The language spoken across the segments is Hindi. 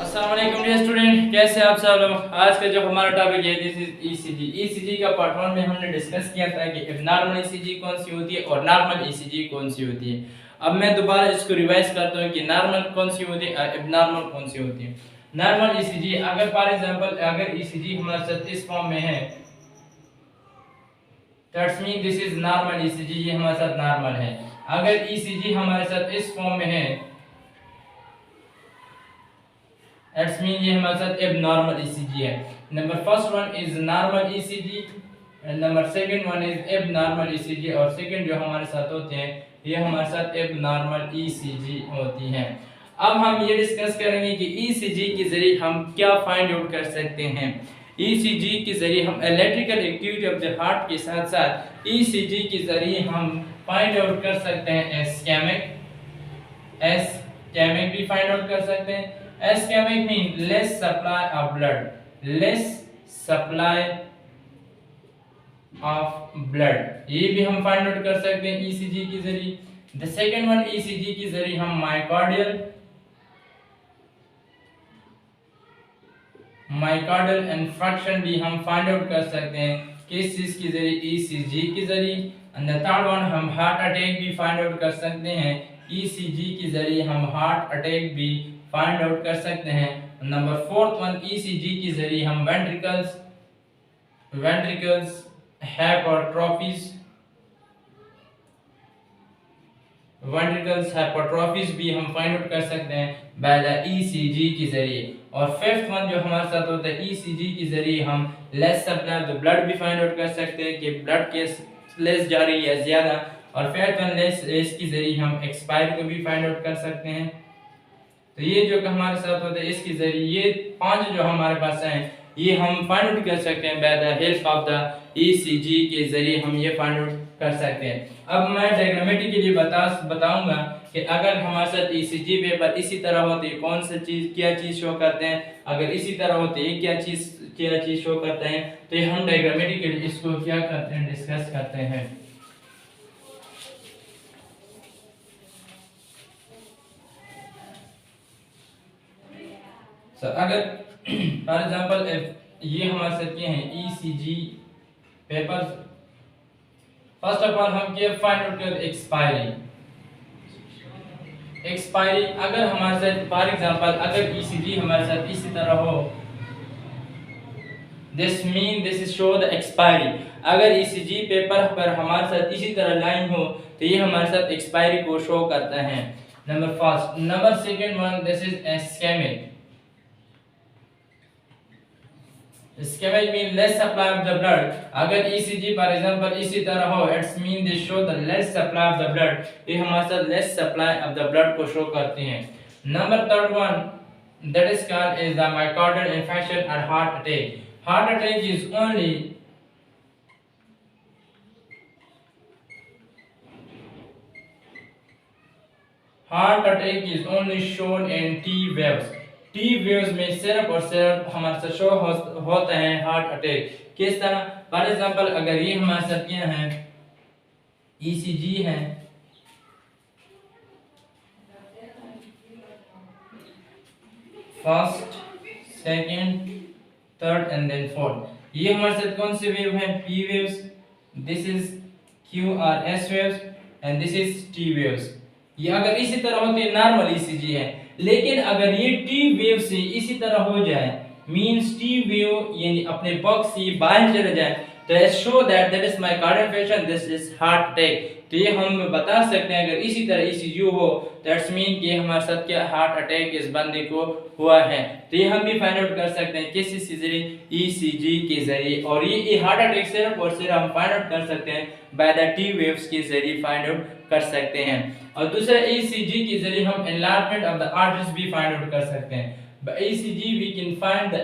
अस्सलाम वालेकुम डियर स्टूडेंट, कैसे आप सब लोग। आज का जो हमारा टॉपिक है दिस इज ईसीजी। ईसीजी का पार्ट 1 में हमने डिस्कस किया था कि एबनॉर्मल ईसीजी कौन सी होती है और नॉर्मल ईसीजी कौन सी होती है। अब मैं दोबारा इसको रिवाइज करता हूँ कि नॉर्मल कौन सी होती है और एबनॉर्मल कौन सी होती है। नॉर्मल ईसीजी, अगर फॉर एग्जांपल अगर ईसीजी हमारे साथ इस फॉर्म में है, that's mean this is normal ECG, ये हमारे साथ नॉर्मल है। अगर ईसीजी हमारे साथ इस फॉर्म में है, दैट्स मीन ये हमारे साथ एबनॉर्मल ईसीजी है। Number first one is normal ECG and number second one is abnormal ECG, और सेकंड जो हमारे साथ होते हैं ये हमारे साथ एबनॉर्मल ईसीजी होती हैं। अब हम ये डिस्कस करेंगे कि ईसीजी के जरिए हम क्या फाइंड आउट कर सकते हैं। ईसीजी के जरिए हम electrical activity of the heart के साथ साथ ईसीजी के जरिए हम फाइंड आउट कर सकते हैं एस्केमिक भी फाइंड आउट कर सकते हैं। Ischemic means less supply of blood, less supply of blood, ये भी हम फाइंड आउट कर सकते हैं ईसीजी के जरिए। द सेकंड वन, ईसीजी के जरिए हम माइकार्डियल इन्फेक्शन भी हम फाइंड आउट कर सकते हैं किस चीज के जरिए, ईसीजी के जरिए। एंड द थर्ड वन, हम हार्ट अटैक भी फाइंड आउट कर सकते हैं ईसीजी के जरिए, हम हार्ट अटैक भी फाइंड आउट कर सकते हैं। नंबर फोर्थ वन, ईसीजी के जरिए हम वेंट्रिकल्स हाइपरट्रॉफीज भी हम फाइंड आउट कर सकते हैं बाय द ईसीजी के जरिए। और फिफ्थ वन जो हमारे साथ होता है, ईसीजी के जरिए हम less supply of the blood भी फाइंड आउट कर सकते हैं कि ब्लड के लेस जा रही है ज्यादा। और फिफ्थ वन, लेस के जरिए हम एक्सपायर को भी फाइंड आउट कर सकते हैं। तो ये जो हमारे साथ होता है इसके जरिए ये पांच जो हमारे पास हैं ये हम फाइंड आउट कर सकते हैं by the help of the ECG के जरिए हम ये फाइंड आउट कर सकते हैं। अब मैं डायग्रामेटिकली बताऊंगा कि अगर हमारे साथ ईसीजी पेपर इसी तरह होती है कौन सा चीज क्या चीज शो करते हैं, अगर इसी तरह होती है क्या चीज शो करते हैं। तो ये हम डायग्रामेटिकली इसको क्या करते हैं, डिस्कस करते हैं। अगर फॉर एग्जांपल ये हमारे साथ क्या है ECG paper, first of all हम क्या फाइंड आउट कर एक्सपायरी। अगर हमारे साथ फॉर एग्जांपल अगर ईसीजी हमारे साथ इसी तरह हो, this is show the expiry. अगर ईसीजी पेपर पर हमारे साथ इसी तरह लाइन हो तो ये हमारे साथ एक्सपायरी को शो करता है। Number first. Number second one, this is ischemic. Ischemic means less supply of the blood. अगर ECG for example इसी तरह हो, it's mean they show the less supply of the blood. ये हमारे साथ less supply of the blood को show करते हैं। Number third one, that is called is the myocardial infarction or heart attack. Heart attack is only shown in T waves. T waves में सिर्फ और सिर्फ हमारे साथ शो होता है हार्ट अटैक। किस तरह, फॉर एग्जांपल अगर ये हमारे साथ क्या है ईसीजी है, first second third and then fourth, ये हमारे साथ कौन से वेव है, P waves, this is Q R S waves and this is T waves. ये अगर इसी तरह होती है नॉर्मल ईसीजी है। लेकिन अगर ये टी वेव से इसी तरह हो जाए, मींस टी वेव यानी अपने बॉक्स से बाहर चले जाए, तो show that is myocardial infection, this is heart attack. तो ये हम बता सकते हैं अगर इसी तरह ईसीजी हो दैट्स मीन कि हमारे साथ क्या हार्ट अटैक इस बंदे को हुआ है। तो ये हम भी फाइंड आउट कर सकते हैं किस के जरिए, ईसीजी के जरिए। और ये हार्ट अटैक सिर्फ और सिर्फ हम फाइंड आउट कर सकते हैं बाय द टी वेव्स के जरिए फाइंड आउट कर सकते हैं। और दूसरा ईसीजी के जरिए हम एनलार्जमेंट ऑफ द आर्टरीज भी फाइंड आउट कर सकते हैं। By ECG we can find the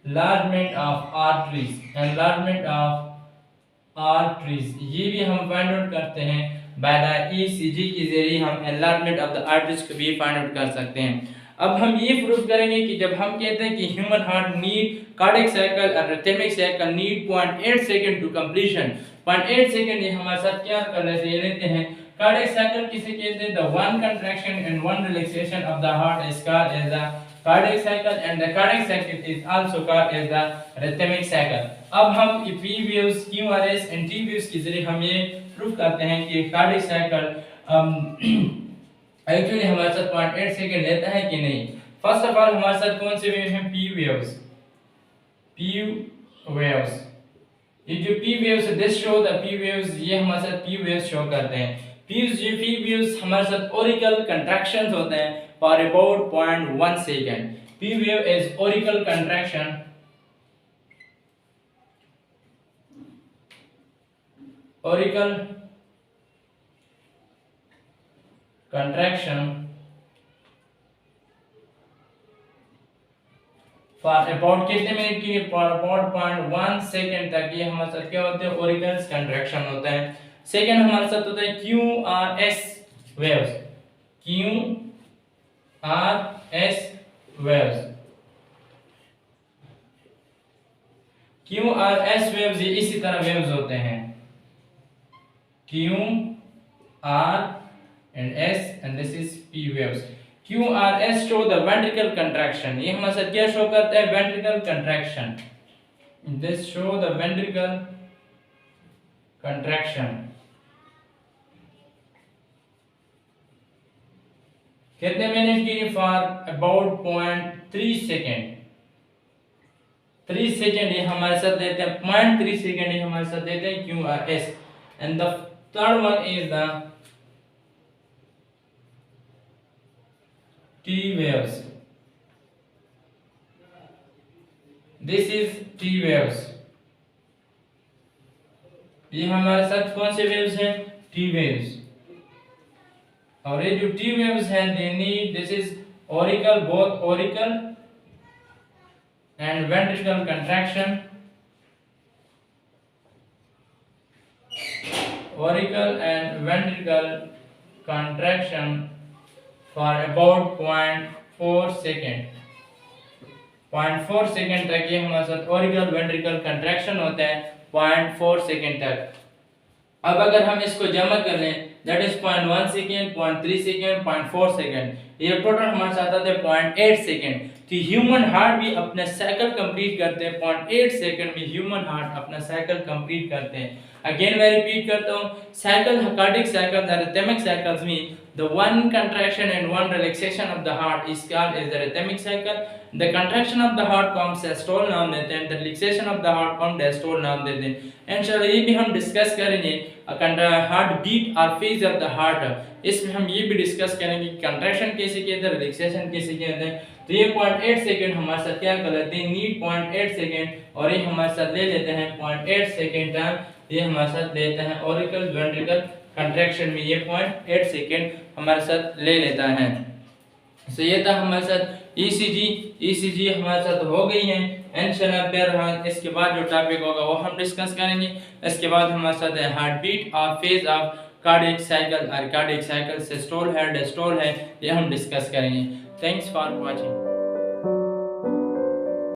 enlargement of arteries, ये भी हम फाइंड आउट करते हैं बाय द ईसीजी के जरिए। हम एनलार्जमेंट ऑफ द आर्टरीज को भी फाइंड आउट कर सकते हैं। अब हम ये प्रूव करेंगे कि जब हम कहते हैं कि human heart need cardiac cycle और rhythmic cycle need 0.8 second to completion, 0.8 second ये हमारे साथ क्या कर लेते हैं कार्डियक साइकिल किसे कहते हैं? The one contraction and one relaxation of the heart is called as the cardiac cycle and the cardiac cycle is also called as the rhythmic cycle. अब हम P waves, Q R S and T waves के जरिए हम ये प्रूव करते हैं कि कार्डियक साइकिल एक्चुअली हमारे साथ 0.8 सेकंड लेता है कि नहीं। फर्स्ट ऑफ ऑल हमारे साथ कौन से वेव हैं? P waves. पी वेव्स, ये जो P waves this show the P waves, ये हमारे साथ पी वेव्स शो करते हैं। पी वेव्स हमारे साथ ऑरिकल कंट्रैक्शंस होते हैं for about 0.1 second. P wave is auricle contraction for about कितने मिनट के लिए? फॉर अबाउट 0.1 सेकंड तक ये हमारे साथ क्या होते हैं? ऑरिकल्स कंट्रैक्शन होता है। सेकंड हमारे साथ होता है Q R S waves. Q R S waves, Q R S waves ये इसी तरह वेव्स होते हैं। Q R and S and this is P waves. QRS show the ventricle contraction, ये हमारे साथ क्या शो करता है? ventricle contraction। This show the ventricle contraction। कितने मिनट की? for about 0.3 second. 3 सेकेंड ये हमारे साथ देते हैं, 0.3 सेकेंड ये हमारे साथ देते हैं QRS। and the third one is the T waves। This is T waves। ये हमारे साथ कौन से वेव्स हैं? T waves। और ये जो T waves हैं they need, this is auricle, both auricle and ventricle contraction, auricle and ventricle contraction for about 0.4 second. 0.4 second तक ये हमारे साथ ऑरिकल वेंट्रिकल कंट्रैक्शन होता है 0.4 सेकेंड तक। अब अगर हम इसको जमा कर लें that is 0.1 second, 0.3 second, 0.4 second, ये टोटल हमारे साथ आता है 0.8 सेकेंड। तो ह्यूमन हार्ट भी अपना साइकिल कंप्लीट करते हैं 0.8 सेकेंड में। ह्यूमन हार्ट अपना साइकिल कंप्लीट करते हैं। अगेन मैं रिपीट करता हूँ, cycle, cardiac cycle, rhythmic cycles में the one contraction and one relaxation of the heart is called as the rhythmic cycle। the contraction of the heart को हम systole नाम देते हैं, the relaxation of the heart को हम diastole नाम देते हैं। इंशाल्लाह ये भी हम डिस्कस करेंगे हार्ट बीट और फेज ऑफ द हार्ट। इसमें हम ये भी डिस्कस करेंगे कंट्रैक्शन कैसे कहते हैं, रिलैक्सेशन कैसे कहते हैं। तो ये 0.8 सेकेंड हमारे साथ क्या कर लेते हैं? नीड 0.8 सेकेंड और ये हमारे साथ ले लेते हैं 0.8 सेकेंड टाइम, ये हमारे साथ लेते हैं ऑरिकल वेंट्रिकल कंट्रैक्शन में ये 0.8 सेकेंड हमारे साथ ले लेता है। सो ये था हमारे साथ ईसीजी हमारे साथ हो गई है। इंशाल्लाह फिर इसके बाद जो टॉपिक होगा वो हम डिस्कस करेंगे। इसके बाद हमारे साथ है हार्ट बीट और फेज ऑफ कार्डियक साइकिल, और कार्डियक साइकिल सिस्टोल है, डिस्टोल है, ये हम डिस्कस करेंगे। Thanks for watching.